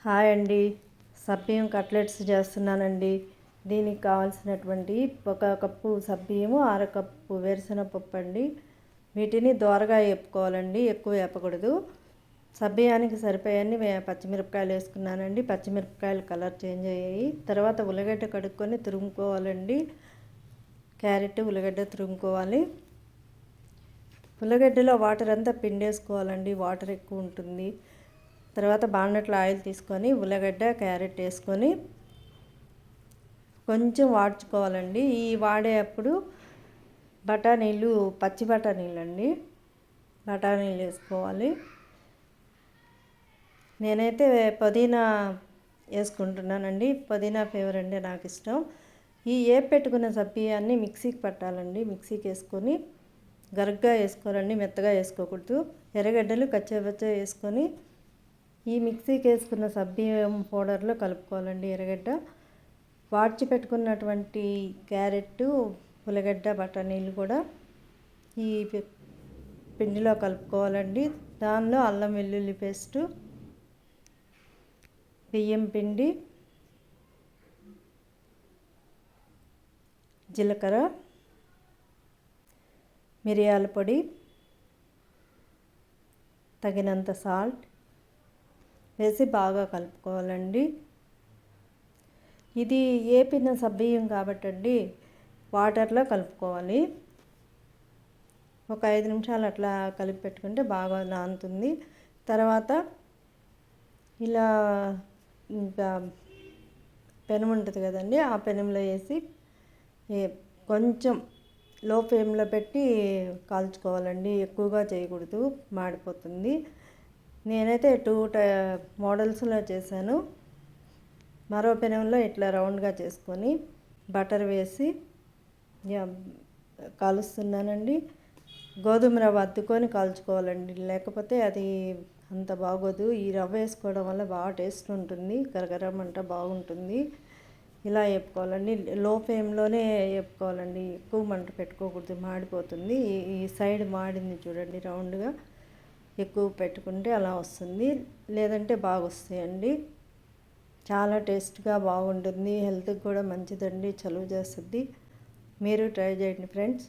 Hi అండి. సబ్బియ్యం cutlets చేస్తున్నానండి. దీనికి కావాల్సినటువంటి 1 కప్పు సబ్బియ్యము, కప్పు వేరుశనగపప్పు అండి. వీటిని దోరగా వేపుకోవాలండి, ఎక్కువ వేపకూడదు. సబ్బియ్యానికి సరిపోయన్ని పచ్చిమిరపకాయలు వేసుకున్నానండి. పచ్చిమిరపకాయలు కలర్ చేంజ్ అయ్యాయి. తర్వాత ఉల్లిగడ్డ కడుక్కొని తురుముకోవాలండి. క్యారెట్, ఉల్లిగడ్డ తురుముకోవాలి. ఉల్లిగడ్డలో వాటర్ అంతా పిండేసుకోవాలండి, వాటర్ ఎక్కువ ఉంటుంది. తర్వాత బాండట్లో ఆయిల్ తీసుకొని ఉల్లగడ్డ, క్యారెట్ వేసుకొని కొంచెం వాడ్చుకోవాలండి. ఈ వాడేటప్పుడు బఠానీలు, పచ్చి బఠానీలు అండి, బఠానీలు వేసుకోవాలి. నేనైతే పుదీనా వేసుకుంటున్నానండి. పుదీనా ఫ్లేవర్ అంటే నాకు ఇష్టం. ఈ పెట్టుకున్న సబ్బియ్యాన్ని మిక్సీకి పట్టాలండి. మిక్సీకి వేసుకొని గరుగ్గా వేసుకోవాలండి, మెత్తగా వేసుకోకూడదు. ఎర్రగడ్డలు కచ్చాపచ్చా వేసుకొని ఈ మిక్సీకి వేసుకున్న సబ్బియ్యం పౌడర్లో కలుపుకోవాలండి. ఎర్రగడ్డ వాడ్చి పెట్టుకున్నటువంటి క్యారెట్, ఉల్లగడ్డ, బఠానీలు కూడా ఈ పిండిలో కలుపుకోవాలండి. దానిలో అల్లం వెల్లుల్లి పేస్టు, బియ్యం పిండి, జీలకర్ర, మిరియాల పొడి, తగినంత సాల్ట్ వేసి బాగా కలుపుకోవాలండి. ఇది ఏపిన సబ్బియ్యం కాబట్టి అండి వాటర్లో కలుపుకోవాలి. ఒక 5 నిమిషాలు అట్లా కలిపి పెట్టుకుంటే బాగా నానుతుంది. తర్వాత ఇలా ఇంకా పెనం ఉంటుంది కదండి, ఆ పెనంలో వేసి కొంచెం లో ఫ్లేమ్లో పెట్టి కాల్చుకోవాలండి. ఎక్కువగా చేయకూడదు, మాడిపోతుంది. నేనైతే 2 మోడల్స్లో చేశాను. మరో పెనంలో ఇట్లా రౌండ్గా చేసుకొని బటర్ వేసి కాలుస్తున్నానండి. గోధుమ రవ్వ అద్దుకొని కాల్చుకోవాలండి, లేకపోతే అది అంత బాగోదు. ఈ రవ్వ వేసుకోవడం వల్ల బాగా టేస్ట్ ఉంటుంది, గరగరమంట బాగుంటుంది. ఇలా వేపుకోవాలండి. లో ఫ్లేమ్లోనే వేపుకోవాలండి, ఎక్కువ మంట పెట్టుకోకూడదు, మాడిపోతుంది. ఈ సైడ్ మాడింది చూడండి, రౌండ్గా ఎక్కువ పెట్టుకుంటే అలా వస్తుంది, లేదంటే బాగా వస్తాయండి. చాలా టేస్ట్గా బాగుంటుంది, హెల్త్కి కూడా మంచిదండి, చలువ చేస్తుంది. మీరు ట్రై చేయండి ఫ్రెండ్స్.